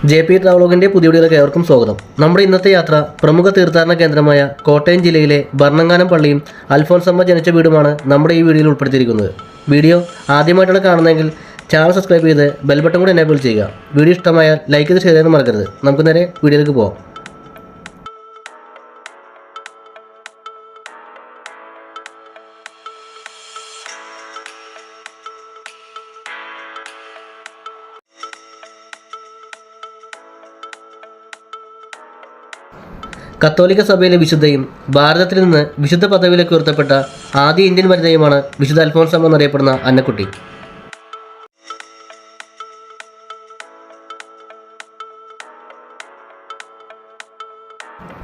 JP ട്രാവലോഗിൻ്റെ പുതിയ വീഡിയോയിലേക്ക് ഏവർക്കും സ്വാഗതം. നമ്മുടെ ഇന്നത്തെ യാത്ര പ്രമുഖ തീർത്ഥാടന കേന്ദ്രമായ കോട്ടയം ജില്ലയിലെ ഭരണങ്ങാനം പള്ളിയും അൽഫോൻസമ്മ ജനിച്ച വീടുമാണ് നമ്മുടെ ഈ വീഡിയോയിൽ ഉൾപ്പെടുത്തിയിരിക്കുന്നത്. വീഡിയോ ആദ്യമായിട്ടാണ് കാണുന്നതെങ്കിൽ ചാനൽ സബ്സ്ക്രൈബ് ചെയ്ത് ബെൽ ബട്ടൺ കൂടി എനേബിൾ ചെയ്യുക. വീഡിയോ ഇഷ്ടമായാൽ ലൈക്ക് ചെയ്ത് ഷെയർ ചെയ്യാൻ മറക്കരുത്. നമുക്ക് നേരെ വീഡിയോയിലേക്ക് പോകാം. കത്തോലിക്ക സഭയിലെ വിശുദ്ധയും ഭാരതത്തിൽ നിന്ന് വിശുദ്ധ പദവിയിലേക്ക് ഉയർത്തപ്പെട്ട ആദ്യ ഇന്ത്യൻ വനിതയുമാണ് വിശുദ്ധ അൽഫോൻസമ്മ എന്നറിയപ്പെടുന്ന അന്നക്കുട്ടി.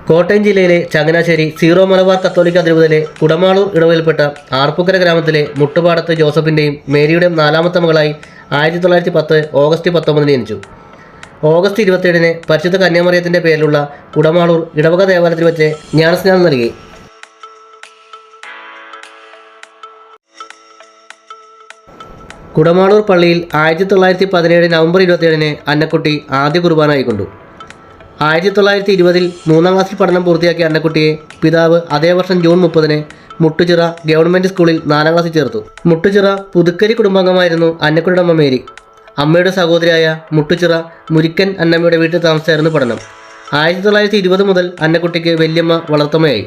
കോട്ടയം ജില്ലയിലെ ചങ്ങനാശ്ശേരി സീറോ മലബാർ കത്തോലിക്ക അതിരൂപതയിലെ കുടമാളൂർ ഇടവയിൽപ്പെട്ട ആർപ്പുക്കര ഗ്രാമത്തിലെ മുട്ടുപാടത്ത് ജോസഫിൻ്റെയും മേരിയുടെയും നാലാമത്തെ മകളായി 1910 ഓഗസ്റ്റ് 19 ജനിച്ചു. ഓഗസ്റ്റ് 27 പരിശുദ്ധ കന്യാമറിയത്തിൻ്റെ പേരിലുള്ള കുടമാളൂർ ഇടവക ദേവാലയത്തിൽ വെച്ച് ജ്ഞാനസ്നാനം നൽകി. കുടമാളൂർ പള്ളിയിൽ 1917 നവംബർ 27 അന്നക്കുട്ടി ആദ്യ കുർബാന കൈക്കൊണ്ടു. 1920 3ാം ക്ലാസ്സിൽ പഠനം പൂർത്തിയാക്കിയ അന്നക്കുട്ടിയെ പിതാവ് അതേ വർഷം ജൂൺ 30 മുട്ടുചിറ ഗവൺമെൻറ് സ്കൂളിൽ 4ാം ക്ലാസ്സിൽ ചേർത്തു. മുട്ടുചിറ പുതുക്കരി കുടുംബാംഗമായിരുന്നു അന്നക്കുട്ടിയുടെ അമ്മ മേരി. അമ്മയുടെ സഹോദരിയായ മുട്ടുചിറ മുരിക്കൻ അന്നമ്മയുടെ വീട്ടിൽ താമസിച്ചായിരുന്നു പഠനം. 1920 മുതൽ അന്നക്കുട്ടിക്ക് വല്യമ്മ വളർത്തമ്മയായി.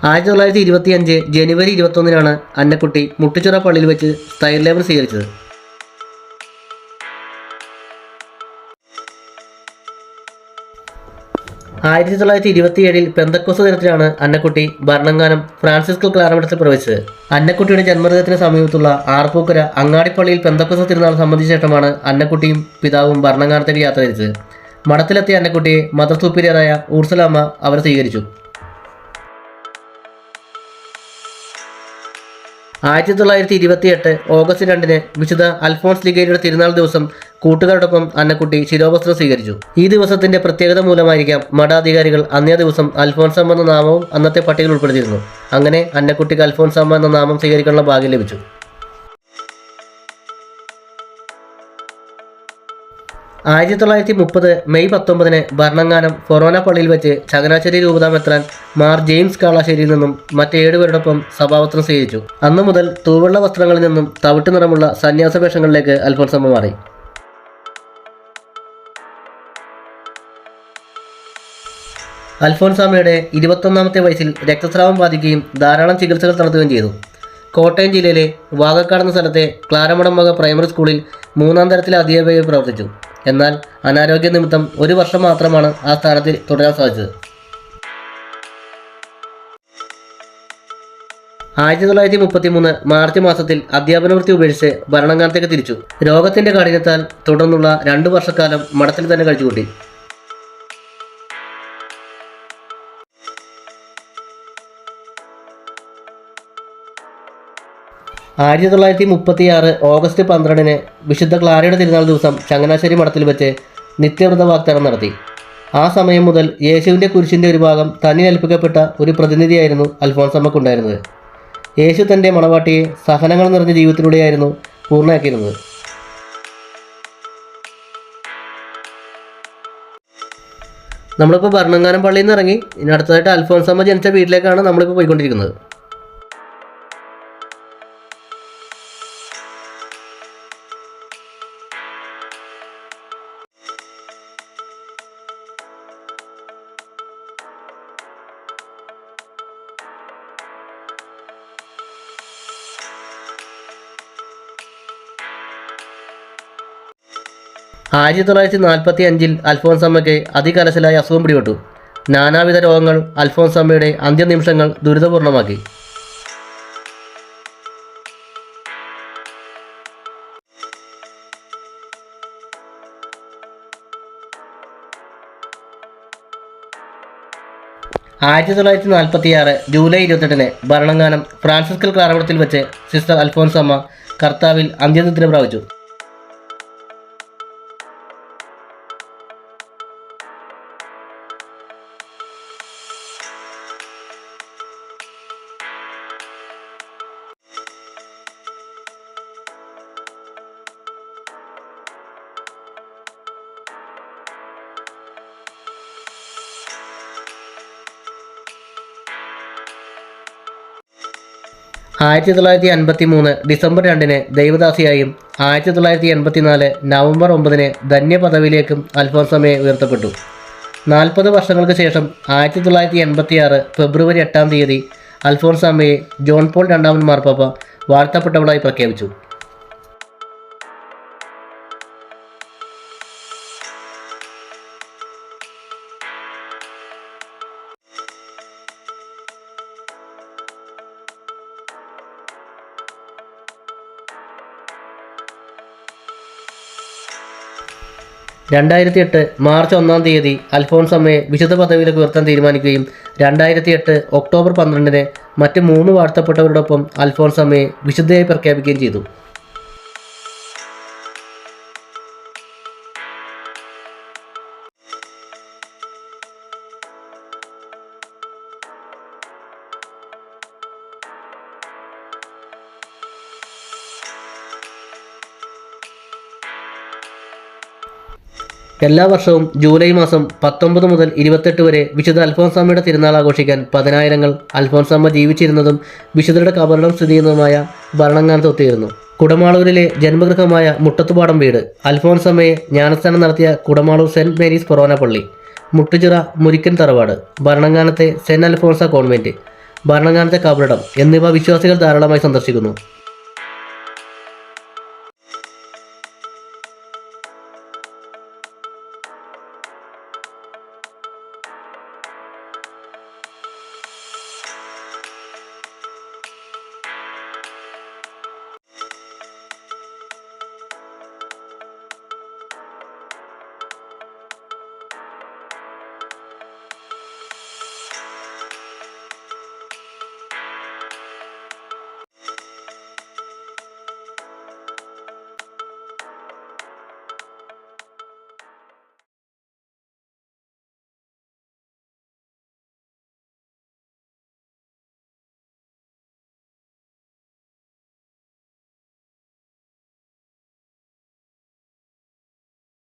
1925 ജനുവരി 21 അന്നക്കുട്ടി മുട്ടുചിറ പള്ളിയിൽ വെച്ച് സ്ഥൈര്യലേപനം സ്വീകരിച്ചത്. 1927 പെന്തക്കോസ്ത് ദിനത്തിലാണ് അന്നക്കുട്ടി ഭരണങ്ങാനം ഫ്രാൻസിസ്കൽ ക്ലാരമഠത്തിൽ പ്രവേശിച്ചത്. അന്നക്കുട്ടിയുടെ ജന്മദിനത്തിന് സമീപത്തുള്ള ആർപ്പൂക്കര അങ്ങാടിപ്പള്ളിയിൽ പെന്തക്കോസ്ത് തിരുനാൾ സംബന്ധിച്ച ശേഷമാണ് അന്നക്കുട്ടിയും പിതാവും ഭരണങ്ങാനത്തേക്ക് യാത്ര തിരിച്ചത്. മഠത്തിലെത്തിയ അന്നക്കുട്ടിയെ മദർ സുപ്പീരിയറായ ഊർസലാമ്മ അവരെ സ്വീകരിച്ചു. 1928 ഓഗസ്റ്റ് 2 വിശുദ്ധ അൽഫോൺസ് ലിഗേരിയുടെ തിരുനാൾ ദിവസം കൂട്ടുകാരോടൊപ്പം അന്നക്കുട്ടി ശിരോവസ്ത്രം സ്വീകരിച്ചു. ഈ ദിവസത്തിന്റെ പ്രത്യേകത മൂലമായിരിക്കാം മഠാധികാരികൾ അന്നേ ദിവസം അൽഫോൻസമ്മ എന്ന നാമവും അന്നത്തെ പട്ടികയിൽ ഉൾപ്പെടുത്തിയിരുന്നു. അങ്ങനെ അന്നക്കുട്ടിക്ക് അൽഫോൻസമ്മ എന്ന നാമം സ്വീകരിക്കാനുള്ള ഭാഗ്യം ലഭിച്ചു. 1930 മെയ് 19 ഭരണങ്ങാനം ഫൊറോന പള്ളിയിൽ വെച്ച് ചങ്ങനാശ്ശേരി രൂപതാ മെത്രാൻ മാർ ജെയിംസ് കാളാശ്ശേരിയിൽ നിന്നും മറ്റ് 7 പേരോടൊപ്പം സഭാവസ്ത്രം സ്വീകരിച്ചു. അന്നു മുതൽ തൂവെള്ള വസ്ത്രങ്ങളിൽ നിന്നും തവിട്ട് നിറമുള്ള സന്യാസ വേഷങ്ങളിലേക്ക് അൽഫോൻസമ്മ മാറി. അൽഫോൻസാമ്മയുടെ 21ാമത്തെ വയസ്സിൽ രക്തസ്രാവം ബാധിക്കുകയും ധാരാളം ചികിത്സകൾ നടത്തുകയും ചെയ്തു. കോട്ടയം ജില്ലയിലെ വാകക്കാട് എന്ന സ്ഥലത്തെ ക്ലാരമഠം വക പ്രൈമറി സ്കൂളിൽ 3ാം തരത്തിലെ അധ്യാപികയായി പ്രവർത്തിച്ചു. എന്നാൽ അനാരോഗ്യ നിമിത്തം 1 വർഷം മാത്രമാണ് ആ സ്ഥാനത്ത് തുടരാൻ സാധിച്ചത്. 1933 മാർച്ച് മാസത്തിൽ അധ്യാപന വൃത്തി ഉപേക്ഷിച്ച് ഭരണങ്ങാനത്തേക്ക് തിരിച്ചു. രോഗത്തിന്റെ കാഠിന്യത്താൽ തുടർന്നുള്ള 2 വർഷക്കാലം മഠത്തിൽ തന്നെ കഴിച്ചുകൂട്ടി. 1936 ഓഗസ്റ്റ് 12 വിശുദ്ധ ക്ലാരയുടെ തിരുനാൾ ദിവസം ചങ്ങനാശ്ശേരി മഠത്തിൽ വെച്ച് നിത്യവ്രത വാഗ്ദാനം നടത്തി. ആ സമയം മുതൽ യേശുവിൻ്റെ കുരിശിൻ്റെ ഒരു ഭാഗം തന്നിൽ ഏൽപ്പിക്കപ്പെട്ട ഒരു പ്രതിനിധിയായിരുന്നു അൽഫോൻസമ്മക്കുണ്ടായിരുന്നത്. യേശു തൻ്റെ മണവാട്ടിയെ സഹനങ്ങൾ നിറഞ്ഞ ജീവിതത്തിലൂടെയായിരുന്നു പൂർണ്ണയാക്കിയിരുന്നത്. നമ്മളിപ്പോൾ ഭരണങ്ങാനം പള്ളിയിൽ നിന്ന് ഇറങ്ങി ഇനി അടുത്തതായിട്ട് അൽഫോൻസമ്മ ജനിച്ച വീട്ടിലേക്കാണ് നമ്മളിപ്പോൾ പോയിക്കൊണ്ടിരിക്കുന്നത്. ആയിരത്തി 1945 അൽഫോൻസമ്മയ്ക്ക് അതികലശലായ അസുഖം പിടിപെട്ടു. നാനാവിധ രോഗങ്ങൾ അൽഫോൻസമ്മയുടെ അന്ത്യനിമിഷങ്ങൾ ദുരിതപൂർണമാക്കി. ആയിരത്തി 1946 ജൂലൈ 28 ഭരണങ്ങാനം ഫ്രാൻസിസ്കൽ ക്ലാരമഠത്തിൽ വെച്ച് സിസ്റ്റർ അൽഫോൻസമ്മ കർത്താവിൽ അന്ത്യനിദ്ര പ്രാപിച്ചു. 1953 ഡിസംബർ 2 ദൈവദാസിയായും 1984 നവംബർ 9 ധന്യപദവിയിലേക്കും അൽഫോൻസാമ്മയെ ഉയർത്തപ്പെട്ടു. 40 വർഷങ്ങൾക്ക് ശേഷം 1986 ഫെബ്രുവരി 8 അൽഫോൻസാമ്മയെ ജോൺ പോൾ II മാർപ്പാപ്പ വാഴ്ത്തപ്പെട്ടവളായി പ്രഖ്യാപിച്ചു. മാർച്ച് 1 അൽഫോൻസാമ്മയെ വിശുദ്ധ പദവിയിലേക്ക് ഉയർത്താൻ തീരുമാനിക്കുകയും 2008 ഒക്ടോബർ 12 മറ്റ് 3 വാഴ്ത്തപ്പെട്ടവരോടൊപ്പം അൽഫോൻസാമ്മയെ വിശുദ്ധയായി പ്രഖ്യാപിക്കുകയും ചെയ്തു. എല്ലാ വർഷവും ജൂലൈ മാസം 19 മുതൽ 28 വരെ വിശുദ്ധ അൽഫോൻസാമ്മയുടെ തിരുനാൾ ആഘോഷിക്കാൻ പതിനായിരങ്ങൾ അൽഫോൻസാമ്മ ജീവിച്ചിരുന്നതും വിശുദ്ധരുടെ കബറിടം സ്ഥിതി ചെയ്യുന്നതുമായ ഭരണങ്ങാനത്ത് ഒത്തുചേരുന്നു. കുടമാളൂരിലെ ജന്മഗൃഹമായ മുട്ടത്തുപാടം വീട്, അൽഫോൻസാമ്മയെ ജ്ഞാനസ്നാനം നടത്തിയ കുടമാളൂർ സെൻറ്റ് മേരീസ് ഫൊറോന പള്ളി, മുട്ടുചിറ മുരിക്കൻ തറവാട്, ഭരണങ്ങാനത്തെ സെൻറ്റ് അൽഫോൻസ കോൺവെൻറ്റ്, ഭരണങ്ങാനത്തെ കബറിടം എന്നിവ വിശ്വാസികൾ ധാരാളമായി സന്ദർശിക്കുന്നു.